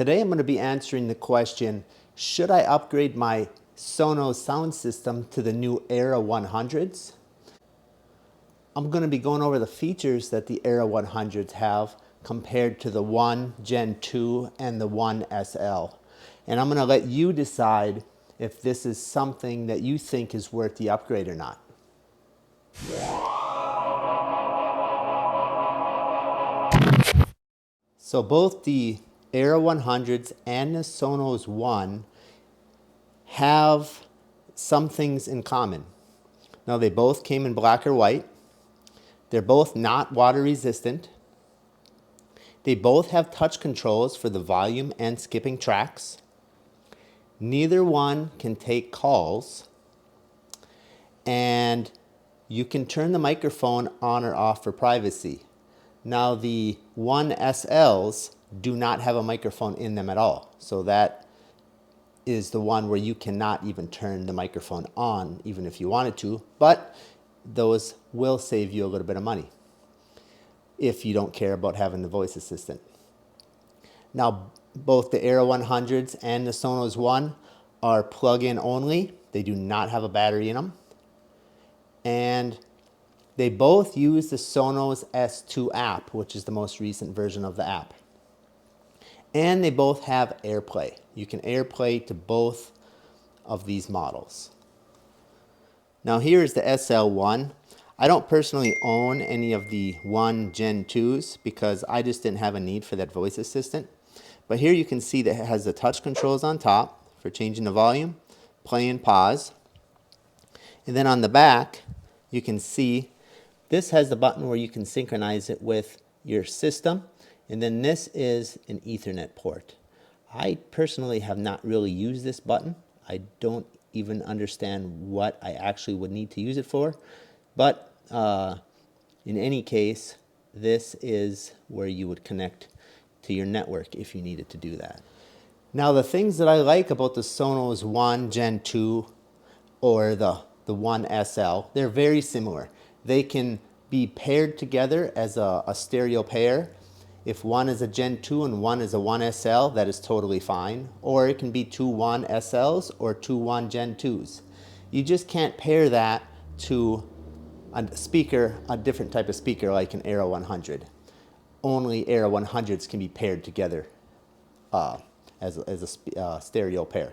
Today I'm going to be answering the question, should I upgrade my Sonos sound system to the new Era 100s? I'm going to be going over the features that the Era 100s have compared to the 1 Gen 2 and the 1 SL. And I'm going to let you decide if this is something that you think is worth the upgrade or not. So both the Era 100s and the Sonos One have some things in common. Now they both came in black or white. They're both not water resistant. They both have touch controls for the volume and skipping tracks. Neither one can take calls. And you can turn the microphone on or off for privacy. Now the 1 SLs do not have a microphone in them at all. So that is the one where you cannot even turn the microphone on even if you wanted to, but those will save you a little bit of money if you don't care about having the voice assistant. Now both the Era 100s and the Sonos One are plug-in only. They do not have a battery in them. And they both use the Sonos S2 app, which is the most recent version of the app. And they both have AirPlay. You can AirPlay to both of these models. Now here is the SL1. I don't personally own any of the 1 Gen 2s because I just didn't have a need for that voice assistant. But here you can see that it has the touch controls on top for changing the volume, play and pause. And then on the back, you can see this has the button where you can synchronize it with your system. And then this is an Ethernet port. I personally have not really used this button. I don't even understand what I actually would need to use it for. But in any case, this is where you would connect to your network if you needed to do that. Now the things that I like about the Sonos One Gen 2 or the 1 SL, they're very similar. They can be paired together as a stereo pair. If one is a Gen 2 and one is a 1 SL, that is totally fine. Or it can be two 1 SLs or two 1 Gen 2s. You just can't pair that to a speaker, a different type of speaker like an Era 100. Only Era 100s can be paired together as a stereo pair.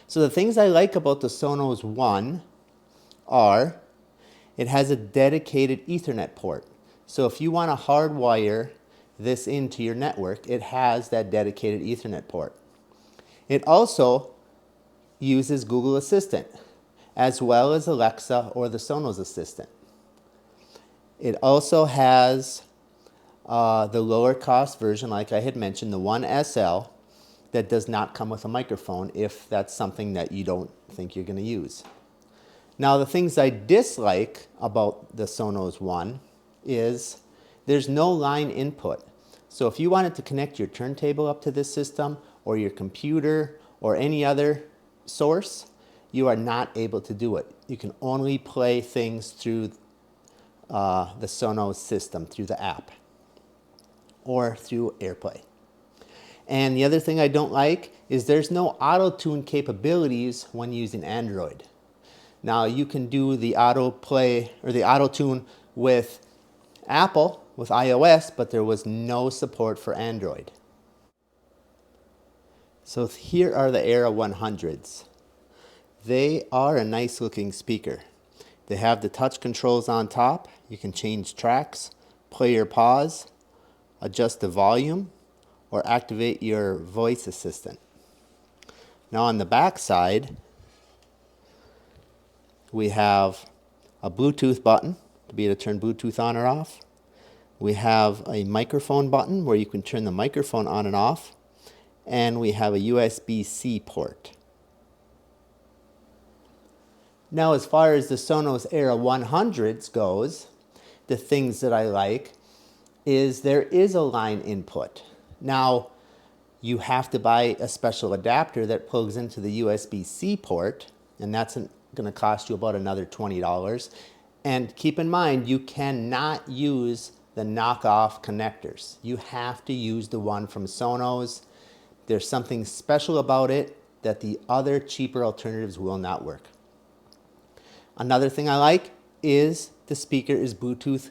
So the things I like about the Sonos One are it has a dedicated Ethernet port. So if you want to hardwire this into your network, it has that dedicated Ethernet port. It also uses Google Assistant as well as Alexa or the Sonos Assistant. It also has the lower cost version, like I had mentioned, the 1 SL, that does not come with a microphone if that's something that you don't think you're going to use. Now the things I dislike about the Sonos One is there's no line input. So if you wanted to connect your turntable up to this system or your computer or any other source, you are not able to do it. You can only play things through the Sonos system, through the app or through AirPlay. And the other thing I don't like is there's no auto-tune capabilities when using Android. Now you can do the autoplay or the auto-tune with Apple, with iOS, but there was no support for Android. So here are the Era 100s. They are a nice looking speaker. They have the touch controls on top. You can change tracks, play or pause, adjust the volume, or activate your voice assistant. Now on the back side, we have a Bluetooth button to be able to turn Bluetooth on or off. We have a microphone button where you can turn the microphone on and off. And we have a USB-C port. Now as far as the Sonos Era 100s goes, the things that I like is there is a line input. Now you have to buy a special adapter that plugs into the USB-C port, and that's going to cost you about another $20. And keep in mind, you cannot use the knockoff connectors. You have to use the one from Sonos. There's something special about it that the other cheaper alternatives will not work. Another thing I like is the speaker is Bluetooth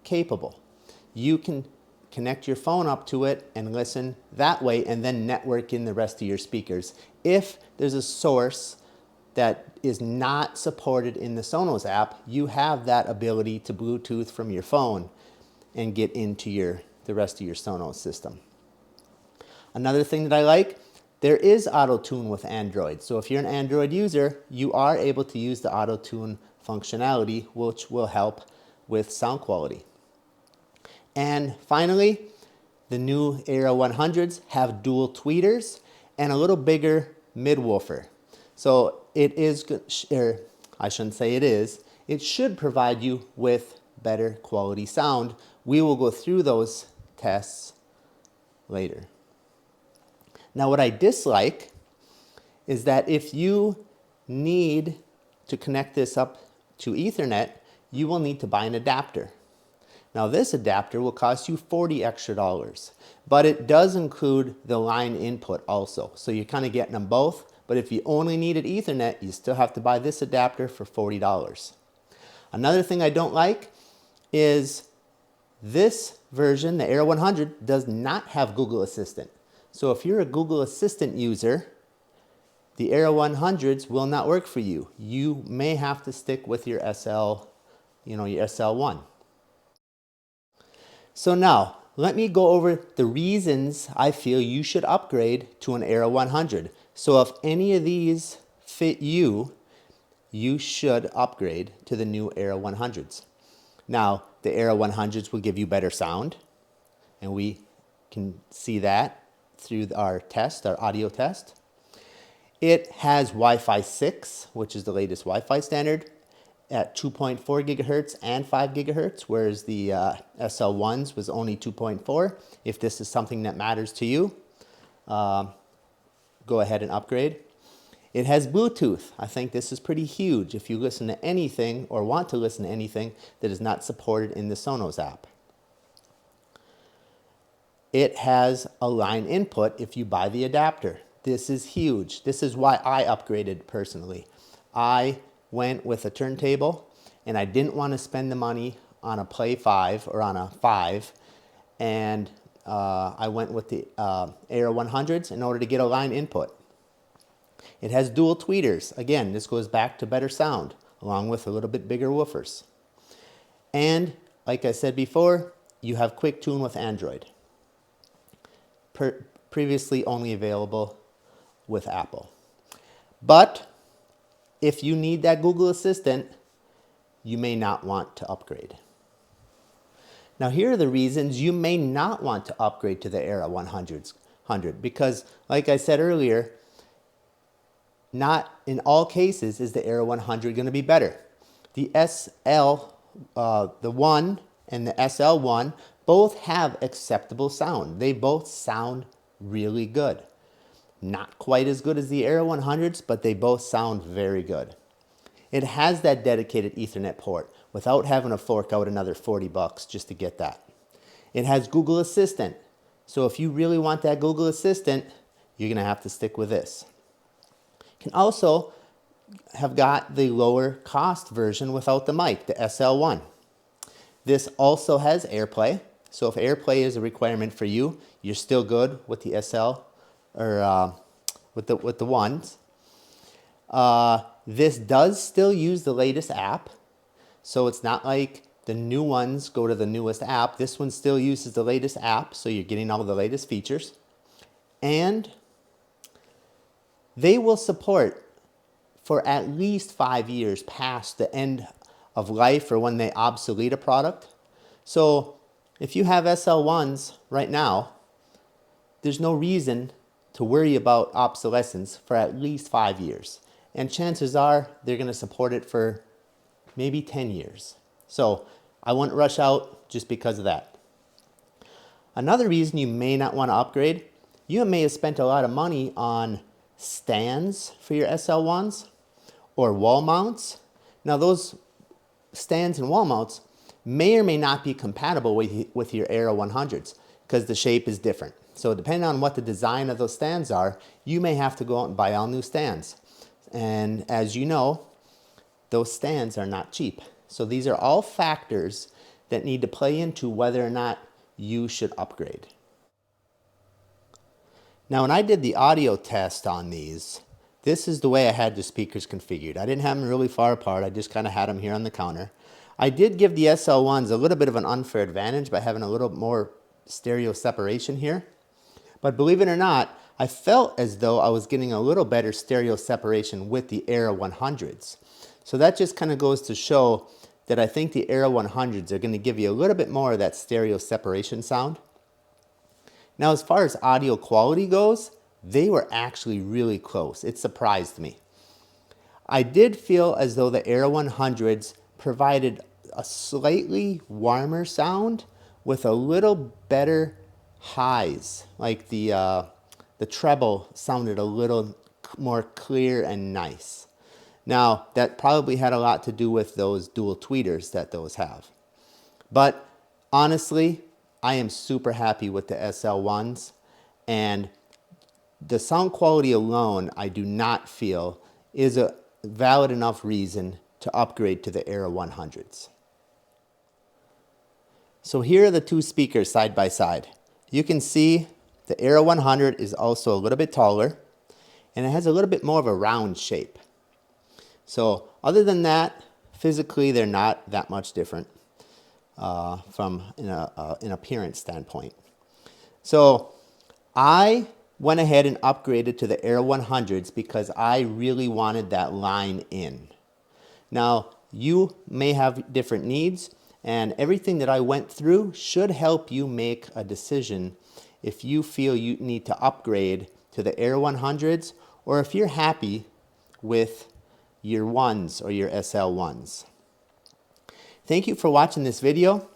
capable. You can connect your phone up to it and listen that way, and then network in the rest of your speakers. If there's a source that is not supported in the Sonos app, you have that ability to Bluetooth from your phone and get into the rest of your Sonos system. Another thing that I like, there is auto tune with Android. So if you're an Android user, you are able to use the auto tune functionality, which will help with sound quality. And finally, the new Era 100s have dual tweeters and a little bigger mid-woofer. So it is good, or I shouldn't say it is, it should provide you with better quality sound. We will go through those tests later. Now, what I dislike is that if you need to connect this up to Ethernet, you will need to buy an adapter. Now, this adapter will cost you $40 extra, but it does include the line input also. So you're kind of getting them both, but if you only needed Ethernet, you still have to buy this adapter for $40. Another thing I don't like is this version, the Era 100, does not have Google Assistant. So if you're a Google Assistant user, the Era 100s will not work for you. You may have to stick with your SL, your SL1. So now, let me go over the reasons I feel you should upgrade to an Era 100. So if any of these fit you, you should upgrade to the new Era 100s. Now, the Era 100s will give you better sound, and we can see that through our test, our audio test. It has Wi-Fi 6, which is the latest Wi-Fi standard, at 2.4 gigahertz and 5 gigahertz, whereas the SL1s was only 2.4. If this is something that matters to you, go ahead and upgrade. It has Bluetooth. I think this is pretty huge if you listen to anything or want to listen to anything that is not supported in the Sonos app. It has a line input if you buy the adapter. This is huge. This is why I upgraded personally. I went with a turntable and I didn't want to spend the money on a Play 5 or on a 5, and I went with the Era 100s in order to get a line input. It has dual tweeters. Again, this goes back to better sound, along with a little bit bigger woofers. And like I said before, you have quick tune with Android. Previously only available with Apple. But if you need that Google Assistant, you may not want to upgrade. Now, here are the reasons you may not want to upgrade to the Era 100, because like I said earlier, not in all cases is the Era 100 going to be better. The the 1 and the SL1 both have acceptable sound. They both sound really good. Not quite as good as the Era 100s, but they both sound very good. It has that dedicated Ethernet port without having to fork out another $40 just to get that. It has Google Assistant. So if you really want that Google Assistant, you're going to have to stick with this. You can also have got the lower cost version without the mic, the SL1. This also has AirPlay. So if AirPlay is a requirement for you, you're still good with the SL or with the ones. This does still use the latest app. So it's not like the new ones go to the newest app. This one still uses the latest app, so you're getting all the latest features. And they will support for at least 5 years past the end of life or when they obsolete a product. So if you have SL1s right now, there's no reason to worry about obsolescence for at least 5 years. And chances are they're going to support it for maybe 10 years. So I wouldn't rush out just because of that. Another reason you may not want to upgrade, you may have spent a lot of money on stands for your SL1s or wall mounts. Now those stands and wall mounts may or may not be compatible with your Era 100s because the shape is different. So depending on what the design of those stands are, you may have to go out and buy all new stands. And as you know, those stands are not cheap. So these are all factors that need to play into whether or not you should upgrade. Now, when I did the audio test on these, this is the way I had the speakers configured. I didn't have them really far apart. I just kind of had them here on the counter. I did give the SL1s a little bit of an unfair advantage by having a little more stereo separation here. But believe it or not, I felt as though I was getting a little better stereo separation with the Era 100s. So that just kind of goes to show that I think the Era 100s are going to give you a little bit more of that stereo separation sound. Now, as far as audio quality goes, they were actually really close. It surprised me. I did feel as though the Era 100s provided a slightly warmer sound with a little better highs. Like the treble sounded a little more clear and nice. Now, that probably had a lot to do with those dual tweeters that those have. But honestly, I am super happy with the SL1s, and the sound quality alone, I do not feel is a valid enough reason to upgrade to the Era 100s. So here are the two speakers side by side. You can see the Era 100 is also a little bit taller, and it has a little bit more of a round shape. So other than that, physically they're not that much different from an appearance standpoint. So I went ahead and upgraded to the Era 100s because I really wanted that line in. Now, you may have different needs, and everything that I went through should help you make a decision if you feel you need to upgrade to the Era 100s or if you're happy with your ones or your SL1s. Thank you for watching this video.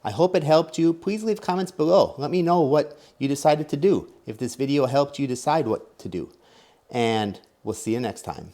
I hope it helped you. Please leave comments below. Let me know what you decided to do, if this video helped you decide what to do. And we'll see you next time.